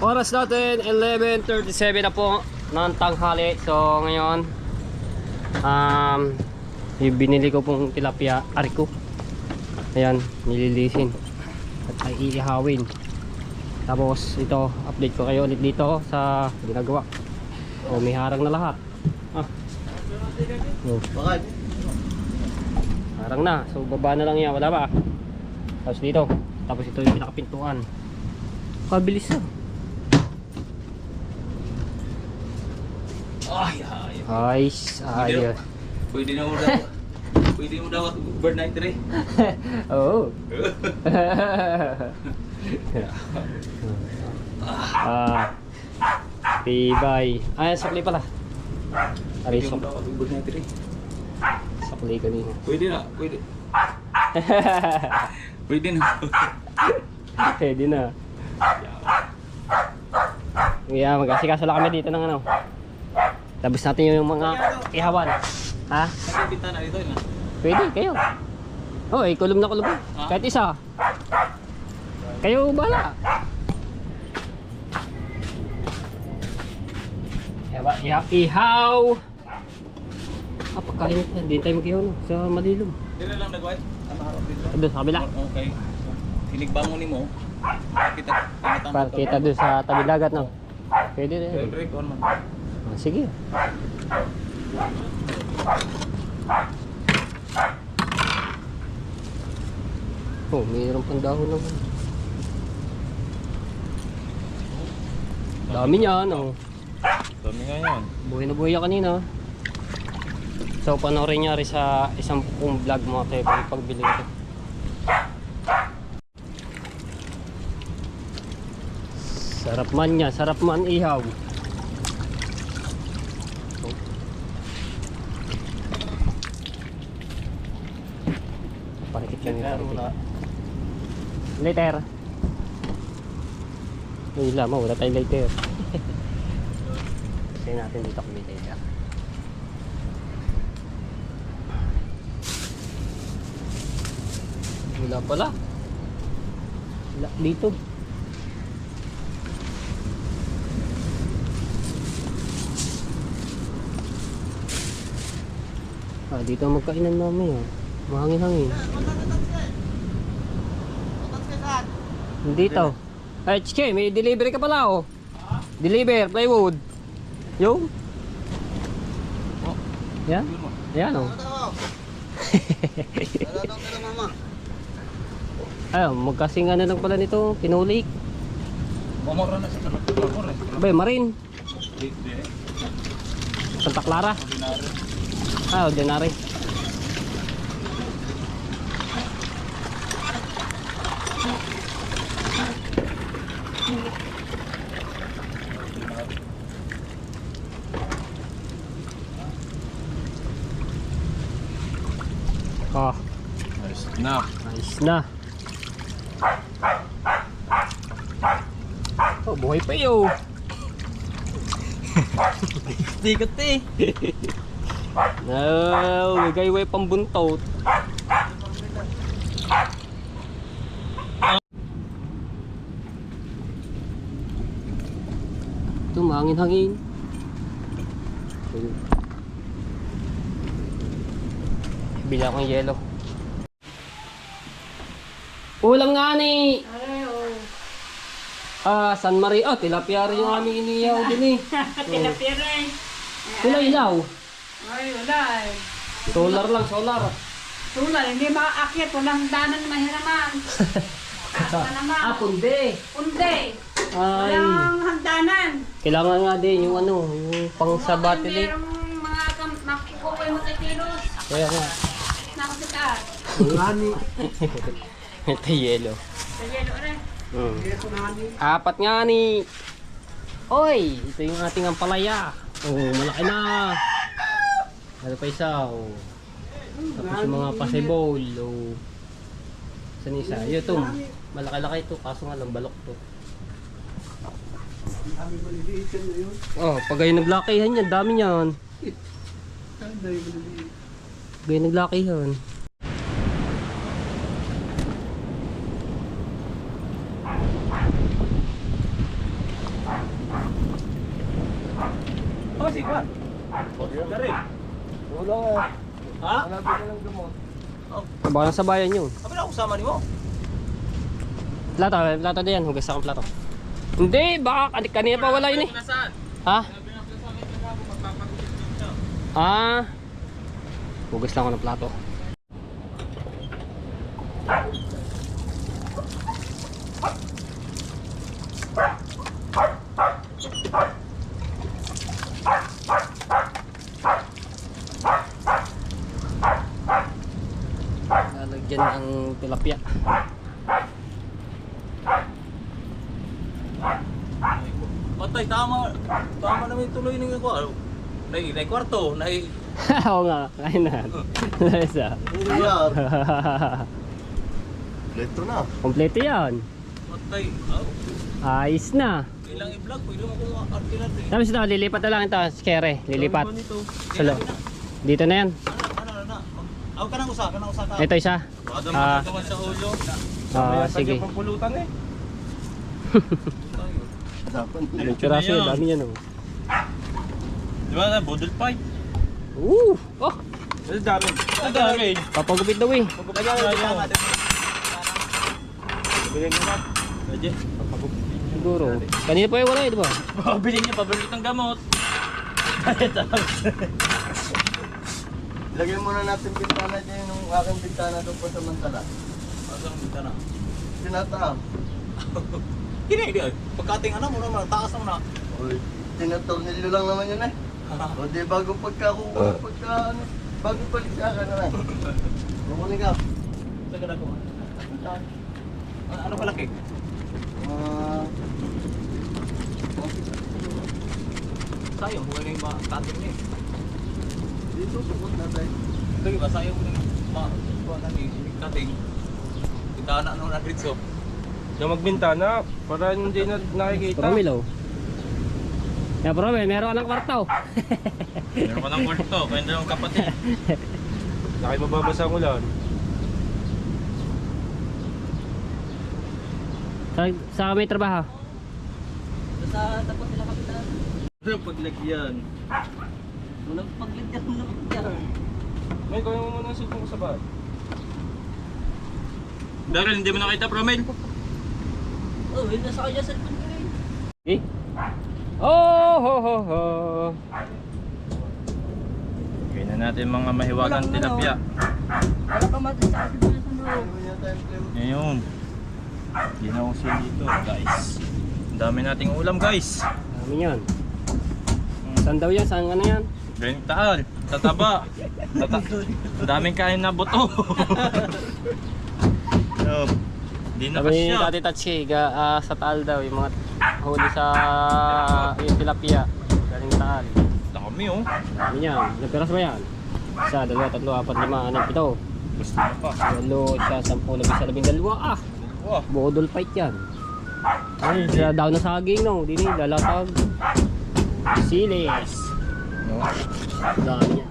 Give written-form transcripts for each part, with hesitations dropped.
Oras natin 11:37 na po ng tanghali. So ngayon yung binili ko pong tilapia ariko. Ayan, nililisin at ay iihawin. Tapos ito, update ko kayo ulit dito sa ginagawa. O may harang na lahat. Bakit? Harang na. So baba na lang yan, wala pa. Tapos dito, tapos ito yung pinakapintuan. Kabilis na. Ayos. Pwede na mo daw. Pwede mo daw overnight rin. Oo. Tibay. Ay, sakli pala. Aray, Pwede mo daw overnight rin. sakli kanina. Pwede na, pwede. Pwede na. Pwede na. Yeah, mag-asikaso lang kami dito ng ano. Tapos natin yung mga ihawan. Ha? Nakikita na ito na. Pwede, kayo. Oh, kulum na kulum. Kahit isa. Kayo bala. Ihaw. Pagkainit na. Hindi tayo mag-ihaw no, sa malilom. Hindi na lang nagway. Ano harap dito? Doon sa kabila. Okay. Sinigbangon mo. Para kita doon sa tabi dagat no. Pwede rin. Break on man. Sige. Oh, mayroon pang dahon naman. Dami niyan, oh. Dami nga yan. Buhay na buhay yan kanina. So, panoorin niya rin sa isang kong vlog mga tayo pagbili ito. Sarap man niya, sarap man ihaw. Parikit yan yung later. Yung lama, wala tayong later. Kasi natin dito kami later. Wala pala. Wala dito. Dito magkainan namin. Mahangin-hangin. Dito. Ay, Chike, may delivery ka pala, oh. Deliver, plywood. Yung? Yan? Yan, oh. Ayun, magkasinga na lang pala nito. Pinulik. Mamora na siya. Abay, Marin. Santa Clara. Ordinary. Nice na. Nice na. Oh, buhay pa yun. Tikot eh. No, gayway pang buntot. Ito, mahangin-hangin. Bila akong yelo. Ulam nga ni. San Mario. Oh, tilapia rin yung aming iniyaw din eh. Tilapia rin. Wala ilaw. Ay, wala eh. Solar lang, solar. Tulad, hindi makaakyat. Walang danan mahiraman. Basta naman. Pundi. Undi. Ay. Walang hagdanan. Kailangan nga din yung ano, yung pang sa battery. Merong mga makukuha mo kay kilos. Kaya nga. Nakasikat. Ito yelo. Sa yelo rin. Apat nga ni. Oy, ito yung ating ampalaya. Oh, malaki na. Ano pa isa? Oh. Tapos yung mga pasibol. Oh. Saan isa? Yun ito. Malaki-laki ito. Kaso nga lang balok to. Oh, pag kayo naglakihan yan, dami yan. Kayo naglakihan. kasi kwan. Ka rin. Wala nga. Ha? Hanapin ko lang gamot. Baka nasa bayan yun. Sabi na usama ni mo. Plato, plato din yan. Hugas akong plato. Hindi, baka kanina pa wala yun eh. Nasaan? Ha? Ah. Hugas lang ako ng plato. Lalagyan ang tilapia. Patay, tama. Tama naman yung tuloy ng ako. Nay kwarto, nay. Oo nga, kain na. Lesa. Yan. Leto na. Kompleto yan. Patay. Ayos na. Ilang i-vlog, pwede mo kung artilan rin. Tapos ito, lilipat na lang ito. Skere, lilipat. Salo. Dito na yan. Ano. Ako ka nang usa ka. Ito isa. Baka Ah. naman sa ulo. Sige. Pampulutan eh. Ilang piraso yun, dami yan. Oh. Di ba na, budol fight? Oh! Ang dami. Ang dami. Papagupit daw eh. Lagyan mo yung natin. Bilhin mo na. Pwede. Siguro. Kanina pa yung wala eh, di ba? Bilhin niya, pabalik ng gamot. Lagyan muna natin bintana dyan yung aking bintana doon pa sa Mantala. Asang bita na. Tinataam. Hindi. Pagkating ano mo naman, taas mo na. Uy, tinatornilyo lang naman yun eh. O di bago bago paligsa ka na lang. Kukunin ka. Saan ka na ko? Ano kalaki? Sayang, buwan na yung mga kating niya. Dito, sukot na tayo. Lagi ba, sayang mo na yung mga buwan na yung kating. Kita na ano na gritso. Siya magbintana para hindi na nakikita. Promil oh. Kaya Promil, meron ka ng kwarto. Meron ka ng kwarto, kaya na yung kapatid. Nakay mababasa ang ulan. Sa may trabaho. Sa tapos sila kapitan. Ano paglagyan? Walang paglagyan mo na pagyan. May gawin mo muna ang cellphone ko sa bahay. Daryl, hindi mo nakita, Promel? Oh, yun nasa kanya cellphone ko rin. Okay. Oh ho ho ho. Gawin na natin mga mahiwagang tilapia. Wala pa mati sa akin na sunod. Ngayon, ginausin dito, guys. Ang dami nating ulam, guys. Dami yan. Saan daw yan? Saan ka na yan? Galing taal, tataba. Ang daming kain na buto. Hindi na Sabi ni kasya. Tati Tatsi, sa Taal daw, yung mga huli sa yung tilapia. Galing Taal. Dami oh. Dami yan. Ilang piras ba yan? Isa, dalawa, tatlo, apat, lima, anim, pito. Gusto mo pa. Walo, isa, 10, 11, 12. Ah! Wow. Bodol fight yan. Ay, sa daw na saging no. Dini, lalatag. Silis. No. Dami yan.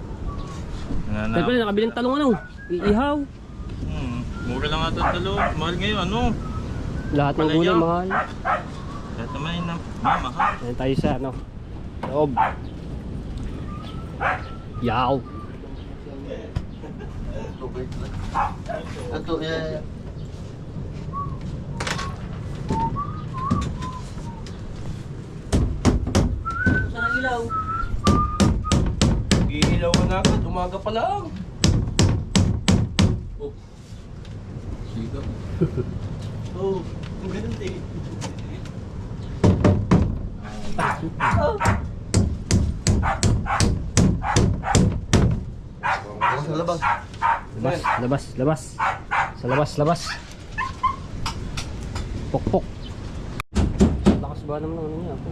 Pero pala, nakabiling talong ano. Iihaw. Mura lang ata talo. Mahal ngayon, ano? Lahat ng Palaya. gulay mahal. Lahat naman yun na mahal. Ayan tayo sa ano. Loob. Yaw. Ito, yeah. Saan ang ilaw? Iilawan na agad, umaga pa lang. Oh. Siga. Oh, ang ganun din. Sa labas. Labas. Sa labas. Pok. Lakas ba naman ano niya ako.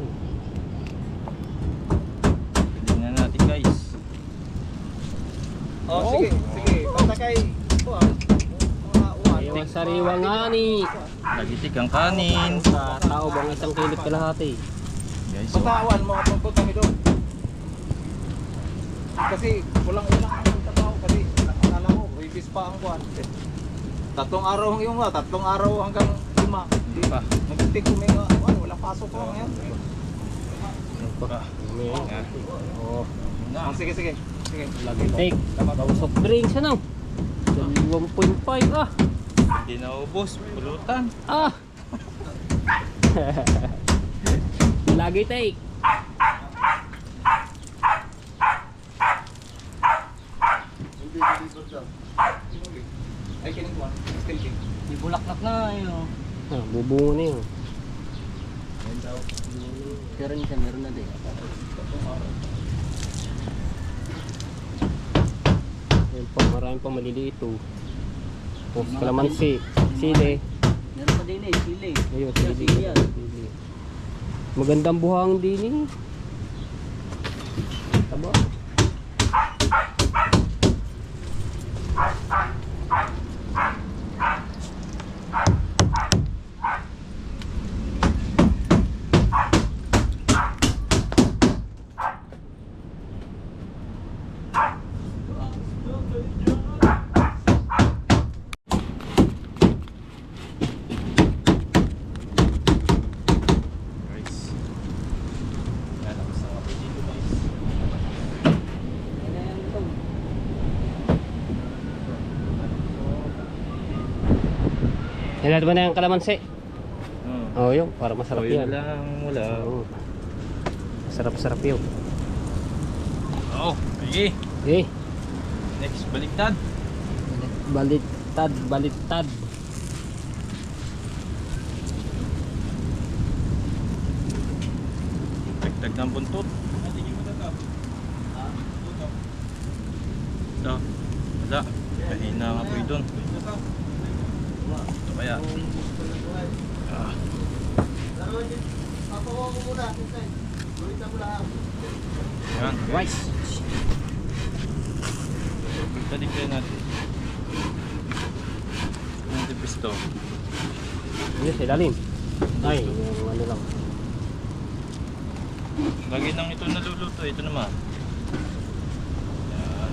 Tingnan natin, guys. Oh, sige. Basta kay ito Yung sariwa nga ni. Nagitik ang kanin. Sa tao bang isang kilot kalahati. Guys, oh. Patawan mo papunta kami doon. Kasi walang ilang ang trabaho kasi akala mo release pa ang kuwan. Tatlong araw ang iyong tatlong araw hanggang 5. Hindi pa. Nagtitik ko may walang pasok ko ngayon. Ano yan? Yan. Oo. Sige. Sige. Lagi take. Soft drinks ano? 1.5 ah. Hindi na ubos. Pulutan. Ah. Lagi take. Ay, kinig mo. Still king. Di bulaklak na yun. Ah, bubungo na yun. Pero niya meron na din. Ayun pa, marami pa maliliit oh. Oh, kalamansi, sili. Meron pa din eh, sili. Ayun, sili. Sili yan. Sili. Magandang buhang din eh. Taba. Guys. Yan ang isang apoy dito guys. Nilad mo na yung kalamansi. Oh. Oh, yun, para masarap So, yun yan. lang wala. Oo. Masarap-sarap yun. Oh, okay. Okay. Next, baliktad. Baliktad. Dagdag ng buntot. Ito. Wala. Kahina nga po doon. Ito kaya. Ah. Yan. Rice. Balik kayo natin. Ang tipis to. Ano sa ilalim? Ay, yung ano lang. Lagi nang ito naluluto. Ito naman. Yan.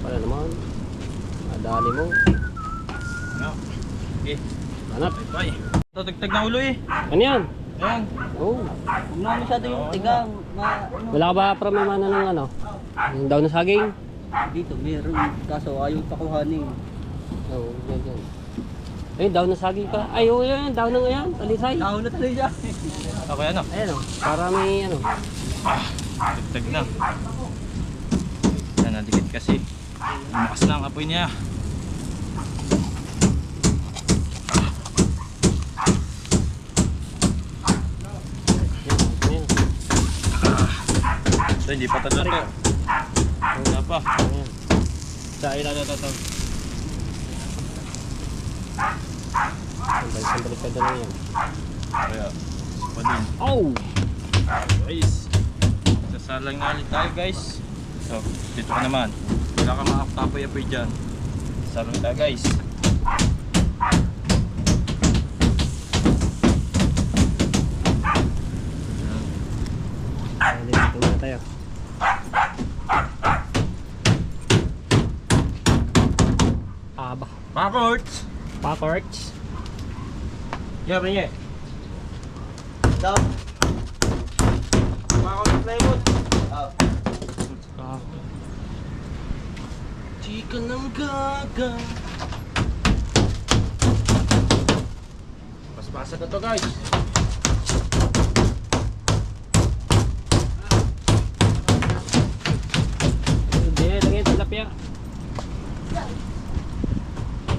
Para naman. Madali mo. No. Okay. Hanap. Bye. Ito, tagtag na ulo eh. Ano yan? Ayan. Oh. Huwag na masyado yung tigang. Ano, Wala ka ba pramimana ng ano? Yung daw na saging? dito meron. Kaso ayaw pakuhanin. Oo, yan. Ayun, daw na saging pa. Ay, oo, yan. Daw na nga yan. Talisay. Tao na tuloy siya. Okay ano? Ayan o. Para may ano. Tagtag na. Yan, nadikit kasi. Lumakas na ang apoy niya. Ayan. Ito, hindi pa talo to. Wala pa. Ayan. Sa ito. Sandali ka na yan. Kaya, pa din. Oh! Guys, sasalang na ulit tayo guys. So, dito ka naman. Wala ka makaktapoy-apoy dyan. Salang tayo guys. Ayan, dito muna tayo. Aba. Backwards! Backwards. Yeah, bring it. Down. Backwards plywood. Ah. Chika ng gaga. Paspasa na to guys. Hindi, lagyan yung tilapia.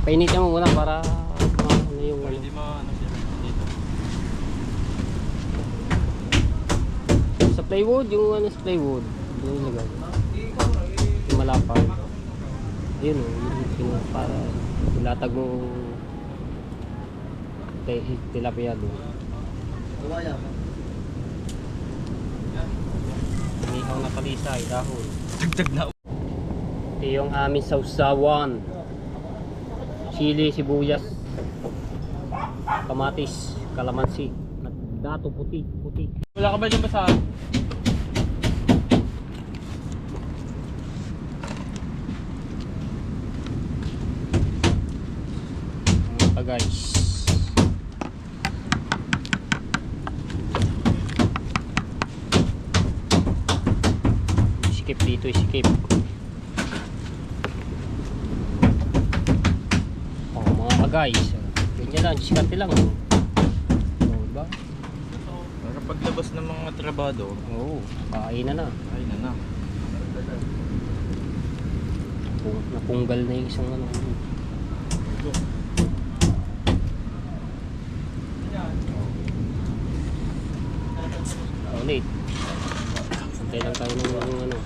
Painitin mo muna para ano yung ano. Pwede mo ano siya dito. Sa plywood, yung ano sa plywood. Doon yung lagay. Yung malapad. Ayun o, yung para ilatag mo tilapia doon. Kawaya. Inihaw na kalisa, dahon. Dagdag na. Ito yung aming sausawan. Chili, sibuyas, kamatis, kalamansi, at dato puti. Wala ka ba dyan basahan? Ito guys. sikip dito, sikip. Oh, mga guys. Ganyan lang, diskarte lang. Oh, diba? Para paglabas ng mga trabado, Oo, kainan na. ay na. Napunggal na yung isang ano. Ulit. Antay lang tayo ng ano.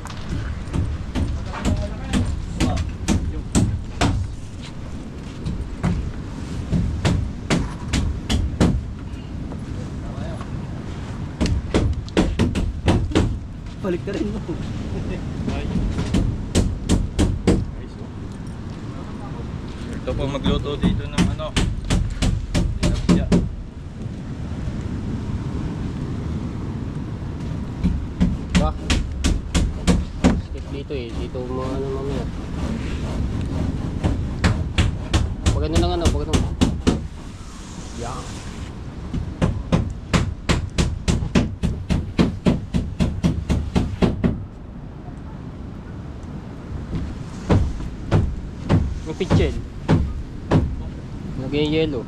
Balik ka rin mo. Ay. Ayos, oh. Ito po magluto dito ng ano. Tilapia. Ba? Skip dito eh. Dito mo ano mamaya. Pag ano lang ano, pag ano. Yan. Yung pitchel. Lagyan yung yelo.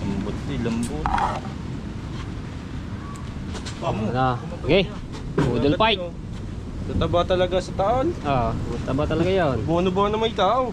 Lambot din, lambot. Pamo. Na. Okay. Budol fight. Tataba talaga sa taon. Ah, taba talaga 'yon. Bono-bono may tao.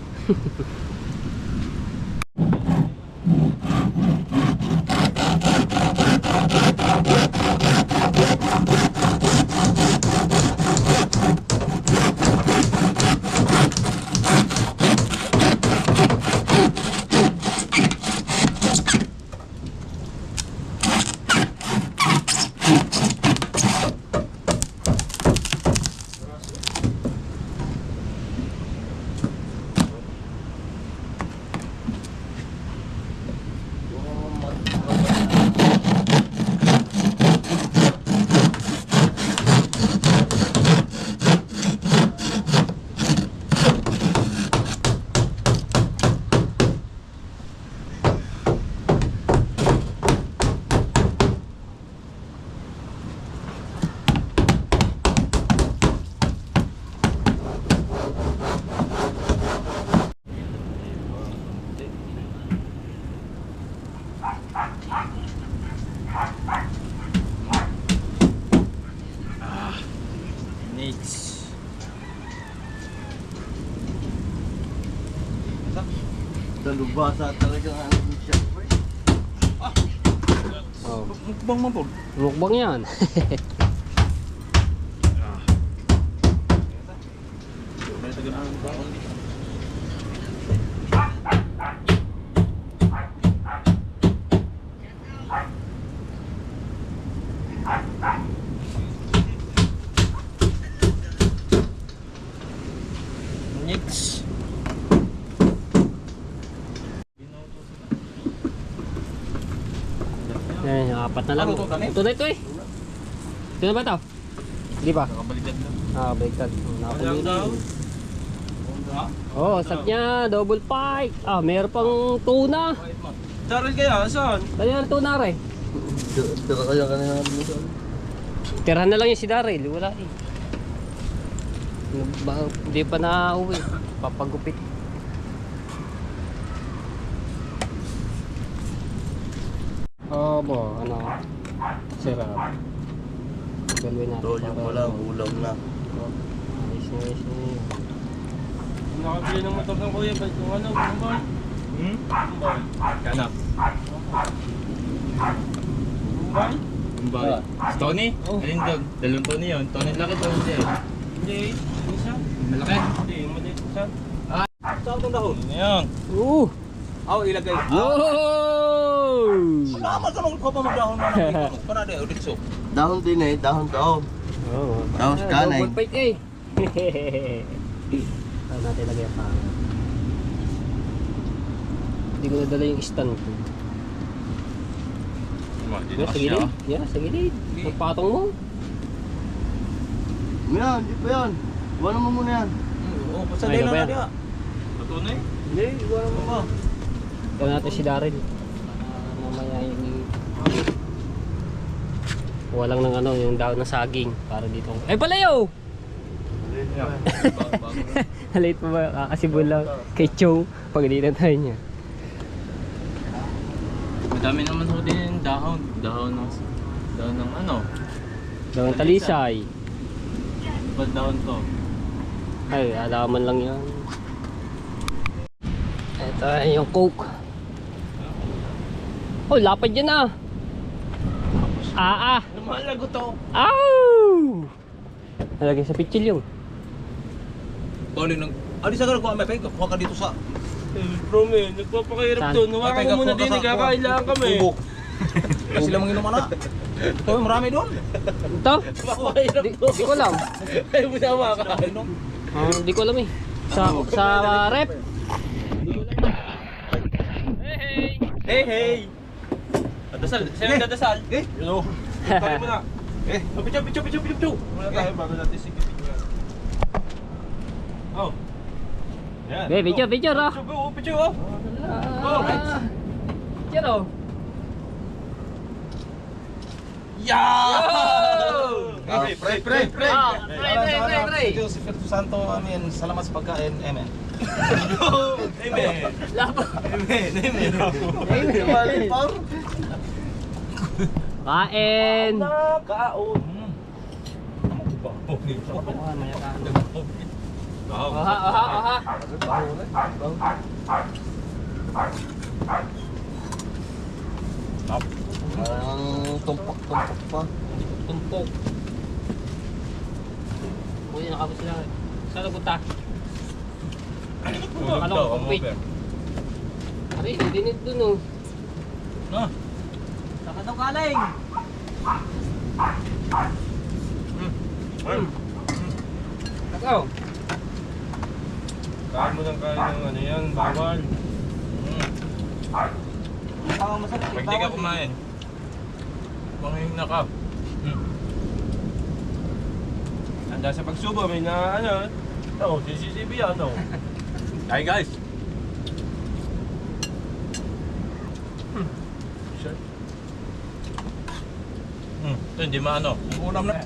Needs. Dalubasa talaga ang ano siya. Oh, Mukbang mabog. mukbang 'yan. Needs. Yan, yung apat na lang. Ano to, tanim? Ito na ito eh. Ito na ba ito? Hindi ba? Nakabaliktad lang. Ah, baliktad. Walang daw. Oh, sat niya, double pike. Ah, meron pang tuna. Daryl kaya, saan? Kanya ang tuna rin. Tira kaya kanina ng luto. Tirahan na lang yung si Daryl. Wala eh. Hindi pa na-uwi. Papagupit. Oh, bo, ano? Sarap. Galawin natin. Toyo mo lang, ulam na. Ayos na, ayos na yun. Nakabili ng motor ng kuya, balik kung ano, kumbay. Kumbay. Kanap. Kumbay? Kumbay. Si Tony? Alin doon? Dalawang Tony yun. Tony laki to hindi. Hindi. Hindi siya. Malaki? Hindi, maliit siya. Saan itong dahon? Ano yan? Aw, ilagay. Yo! Naman ka nung kapamagdahon na namin. Para de, uritso. Dahon din eh, dahon to. Oo. Tapos kanay. Double pike eh. Saan natin lagay pa? Hindi ko nadala yung stand ko. Dito Sa kasi siya. gilid. Yeah, sa gilid. Magpatong mo. Yan, di pa yan. Iwanan mo muna yan. Oo, Ay, pasalay ano ba lang yan? na diya. Patunay? Hindi, iwanan mo pa. Ito natin si Daryl. Mamaya yung walang ng ano, yung daon ng saging para dito. Ay palayo! Late pa ba? Kakasibol lang kay Chow. Pagalitan tayo niya. Madami naman ho din yung dahon. Dahon ng ano? Daon ng talisay. Ba't dahon to? Ay, alaman lang yan. Ito yung Coke. Oh, lapad yan ah. Lumalago to. Ow! Nalagay sa pitchil yung. Bawalin ng... Adi sa ko may peg. Kuha ka dito sa... Bro, man, nagpapakahirap Saan? doon. Hawakan mo muna din, nagkakailangan kami. Ubok. Ay sila mga inuman na. Oh, marami doon. Ito? Di ko alam. Ayaw mo nawa ka. Di ko alam eh. Sa rep. Hey, hey! Dadasal. Sino dadasal? Eh? Hello. Tayo mo na. Eh? Picho. Muna tayo bago natin sige-sige. Oh. Yan. Video ah. Picho, oh. Picture oh. Yeah! Pre. Pre. Diyos, si Espiritu Santo, amen. Salamat sa pagkain, amen. Amen. Kain. Kaon. Aha. Parang tumpak-tumpak pa. Tumpok. Uy, nakabos sila. Saan napunta? Ano, compete. Ari, dinit dun oh. Ah. Saka daw galing. Ikaw. Kain mo ng kain ng ano yan, bawal. Pag di ka kumain, manghihina ka. Handa sa pagsubo, may na ano, CCTV ano. Hi guys! Sure. Ito hindi maano. Ulam na.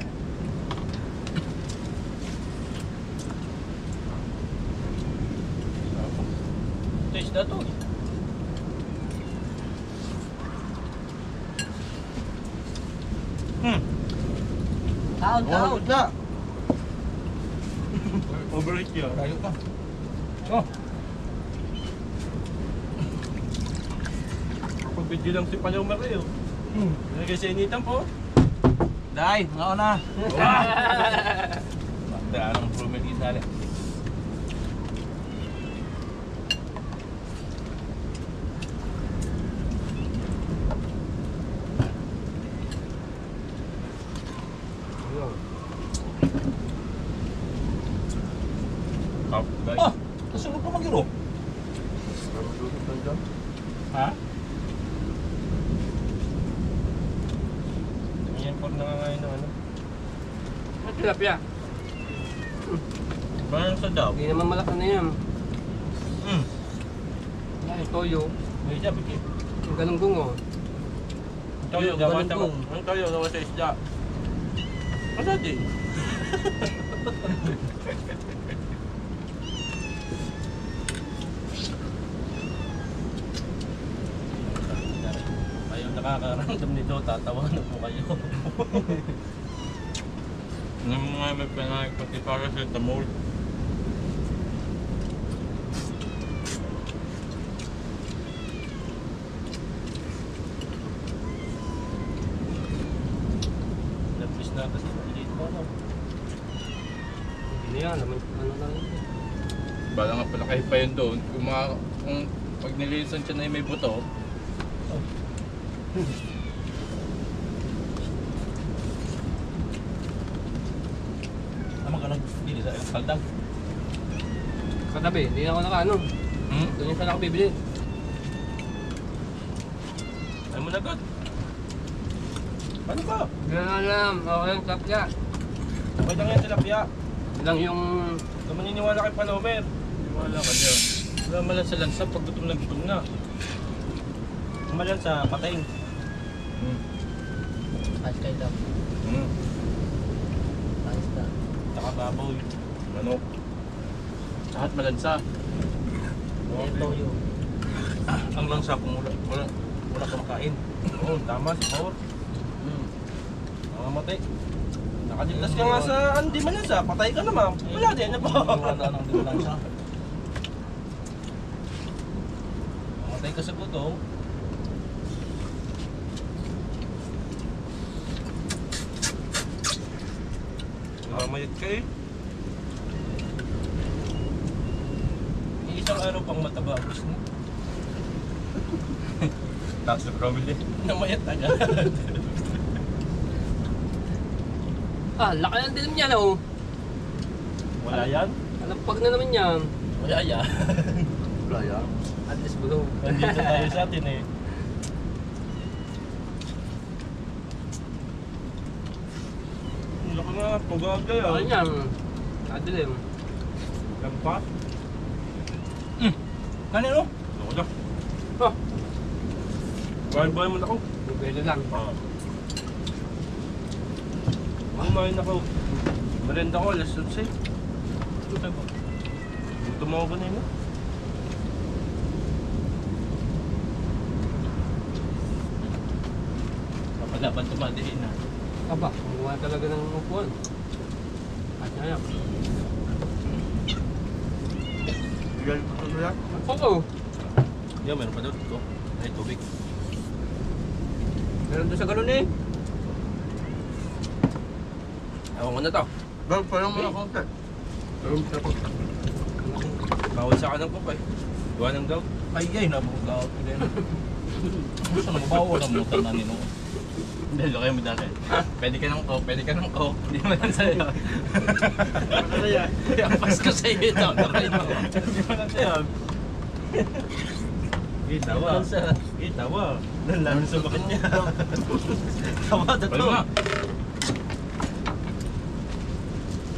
Taste na to. Taon. Na. Overheat yun. Rayo ka. Oh. Pag-video lang si Palaw Mario. Nalagay sa initan po. Day, nga na. Daan ang improvement isali. Guys. Ah, kasunod pa mag-iro. Ha? Yan po na nga ngayon ng ano. Tilapia. Parang sa daw. Hindi naman malaki na yan. Hmm. Yan, toyo. May sabi ko. Yung galunggong oh. Ang toyo gawa sa Galunggong. ang toyo gawa sa isda. Ano din? Ayaw nakakaramdam nito, tatawanan po kayo. Nang mga may pinahig pati para sa tamol. Napis na kasi maliit pa no. Hindi na yan, naman ano lang yun. Bala nga pala kahit pa yun doon, kung pag nililisan siya na may buto, Naman ka nag-bili sa kaldag. Katabi, hindi na ako naka ano. hmm? Doon yung saan ako bibili. mo na agad. Ano ba? Ganun lang. Okay ang tapya. Okay lang yan tilapia. Lang yung... Huwag ka maniniwala kay Palomer. Wala ka dyan. Wala malansa-lansa pag gutom na gutom na. Ang malansa, patayin. Ayos kayo lang. Ayos na. Saka baboy. Manok. Lahat malansa. Ito yun. Ang lansa kung wala kumakain. Oo, tama, siguro. Mamamatay. Nakaligtas ka nga sa hindi malansa, patay ka naman. Wala din, ano ba? Wala nang di malansa. Mamatay ka sa gutom. Mamayat ka eh. Isang araw pang mataba gusto mo. Tapos na promili. Namayat agad. Ah, laki ng dilim niya, no? Wala yan? Alampag na naman yan. Wala yan. Wala yan. At least below. Nandito tayo sa atin eh. Ang laki nga, pag-aga Ano yan. yan? Nadilim. Lampas. Kanino? Ako na. Oh, Bahay-bahay mo na ako. pwede lang. Kumain ako. Merenda ko, alas 11. Gutom ako kanina. Kapalaban tumadiin na. Aba, kumuha talaga ng upuan. At ngayon. Bigyan ko ano yan? Oo. Yan, meron pa daw dito. Ay, tubig. Meron doon sa galon eh. Ewan ko na to. Bang, parang mga konti. Bawal sa kanang kupay. Gawa ng gout. Ay, nabugaw ko din. Gusto na mabawa ng mutan na nino. Dahil kayo mo dati. Pwede ka ng coke, pwede ka ng coke. Hindi mo lang sa'yo. Ano yan? Ampas ko sa'yo ito. Hindi mo lang sa'yo. Itawa. Itawa. Nalaman sa bakit niya. Tawa na to.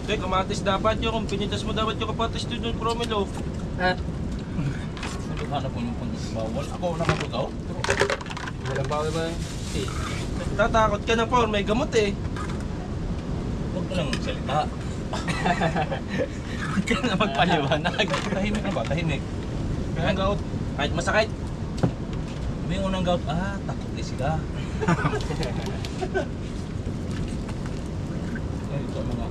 Te, kamatis dapat yun. Kung pinitas mo dapat yung kapatis doon yung promelo. Ha? Hanap mo yung puntos bawal. Ako nakabugaw. Walang bawal ba? Si. Tatakot ka na po, may gamot eh. Huwag mo lang salita. Huwag ka na magpaliwanag. Tahimik na ba? Tahimik. Kaya gout. Kahit masakit. Sabi yung unang gout, takot din sila. Ito mga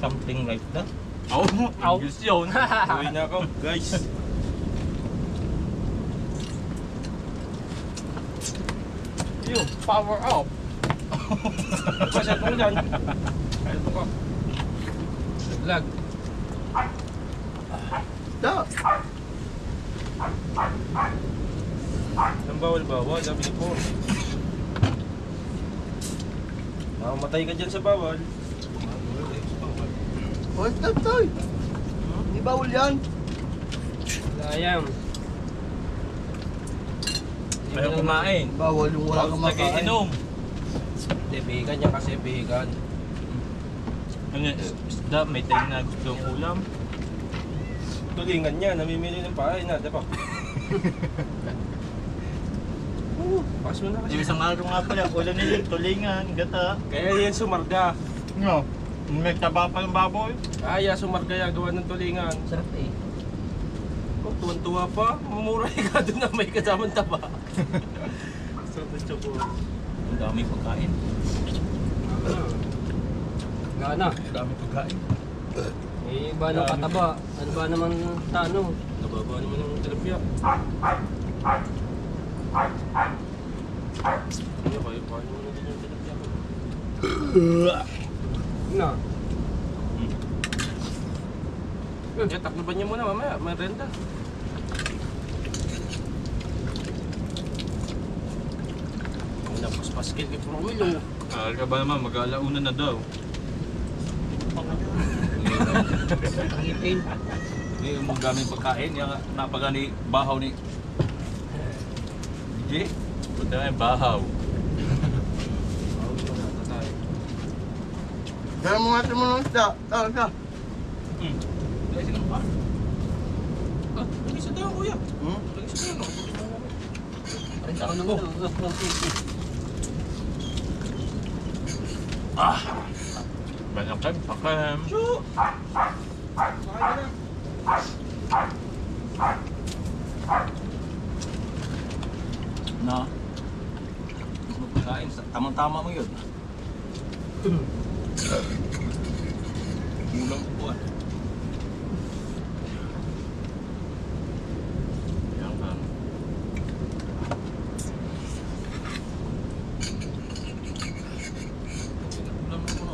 something like that. Aw! English yun. Uwi na ako, guys. Yun, power up. Pasat mo dyan. Ito ko. Lag. Da! Ang bawal-bawal, sabi ni po. Mamamatay ka dyan sa bawal. Oh, stop, toy! Di bawal yan. Sayang. Ayaw kumain. Bawal yung wala kang makain. Nag-iinom. Hindi, vegan yan kasi vegan. Ano, isda, may tayo na gusto yung ulam. Tulingan niya, namimili ng pahay na, diba? Pakas mo na kasi. Isang araw nga pala, ulan nila, tulingan, gata. Kaya yan sumarga. No, may taba pa ng baboy. Kaya sumarga yan, gawa ng tulingan. Sarap eh. Oh, tuwan-tuwa pa. Mamuray ka doon na may kasamang taba. Sarap na choco. Ang dami pagkain. Gana. Ang dami pagkain. Eh, iba ng kataba. Ano ba naman sa ano? Nababa naman ng tilapia. Ano kayo? Paano mo na din yung tilapia ko? Na. Kaya takloban niyo muna mamaya. May renta. Ang napaspaskil kay Promilo. Ka ba naman, mag-alauna na daw. Ngipin. Hindi mo gamit pagkain, yung napagani bahaw ni DJ. Ito ay bahaw. Kaya mo nga ito mo ng isda. Tawag ka. Lagi sila pa. Ah, lagi sa tayo kuya. Hmm? Lagi sa tayo. Parin ako naman. Ah! Banyak kan pakai. Na. Kain, tamang-tama mo yun. Kulang po ah. Yang kan. Kulang po.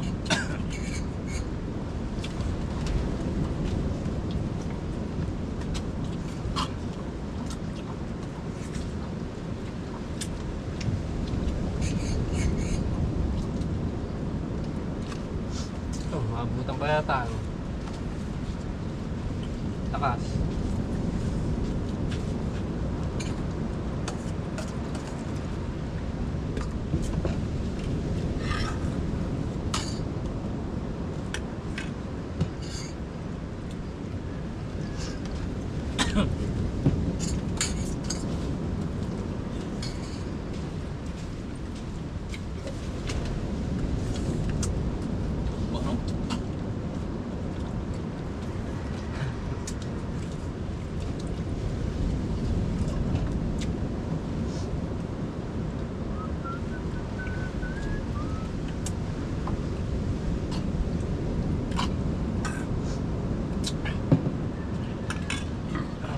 Ito, maabutan pa yata. Takas. Wow.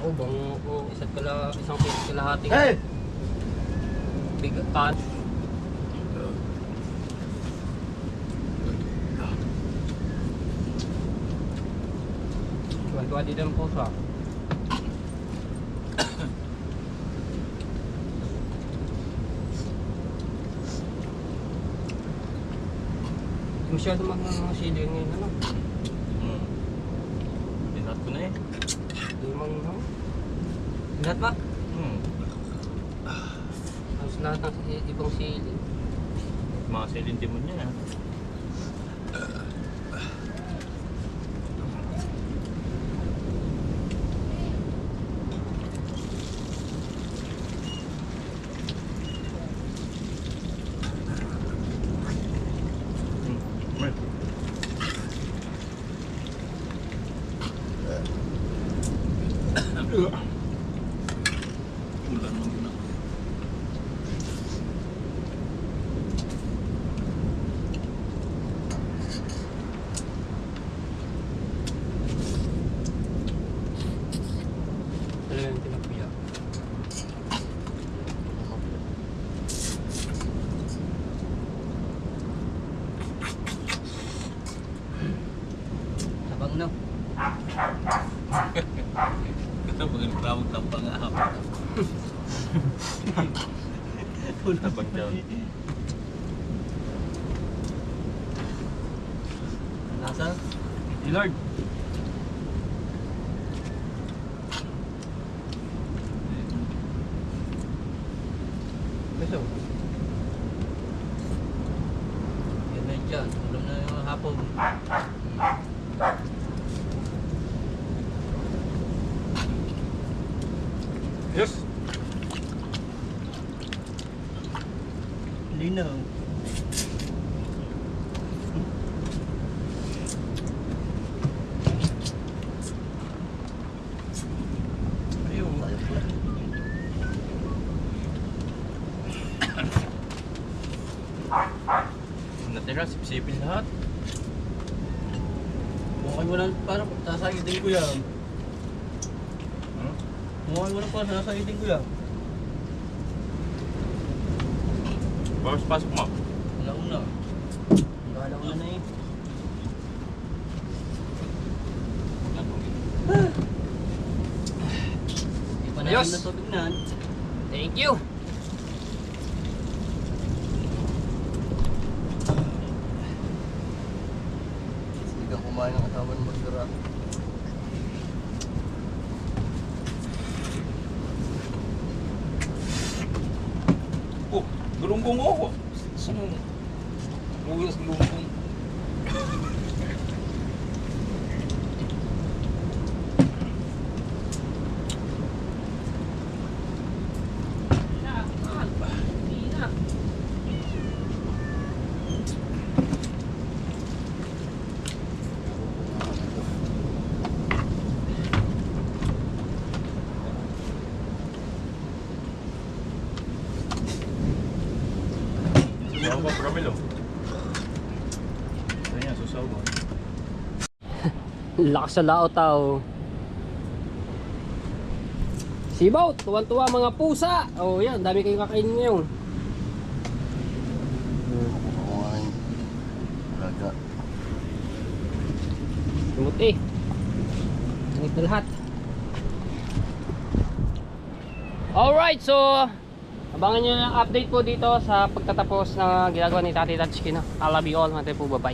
Ako bang isang kalahating Hey! bigaan. Tuwa di din po sa. Masyado mga sili ngayon ano. Pinat ko na eh. Limang no. Lahat ba? Halos lahat ng ibang sili. Mga silintimon niya. Ulan mo na. Talaga yung tinagpiya. Sabang no. Ito pag nagtawag ng pangahap. Tapag down. Nasa? Lord. Beso. Yan na dyan. Ulam na yung hapon. Yes. Linaw. Ayun. Natira, sipsipin lahat. Mukhang mo lang parang sasagitin ko yan. Hmm? Mukhang mo lang parang sasagitin ko yan. Bawas pasok mo. Una-una. Una na eh. Hindi pa Ayos. natin natubig na. Thank you. Hindi kang kumain ng kasama ng magdara. Oh. lunggong oh. Ulas lunggong. Susaw ko, Ramilo. Ayan, susaw ko. Lakas sa lao tao. Sibaw, tuwan-tuwa mga pusa. Oh, yan, dami kayong kakainin ngayon. Kumain. Raga. Tumot eh. Init na lahat. Alright, so abangan nyo yung update po dito sa pagtatapos na ginagawa ni Tati Tatsuki. I love you all. Matay po, bye-bye.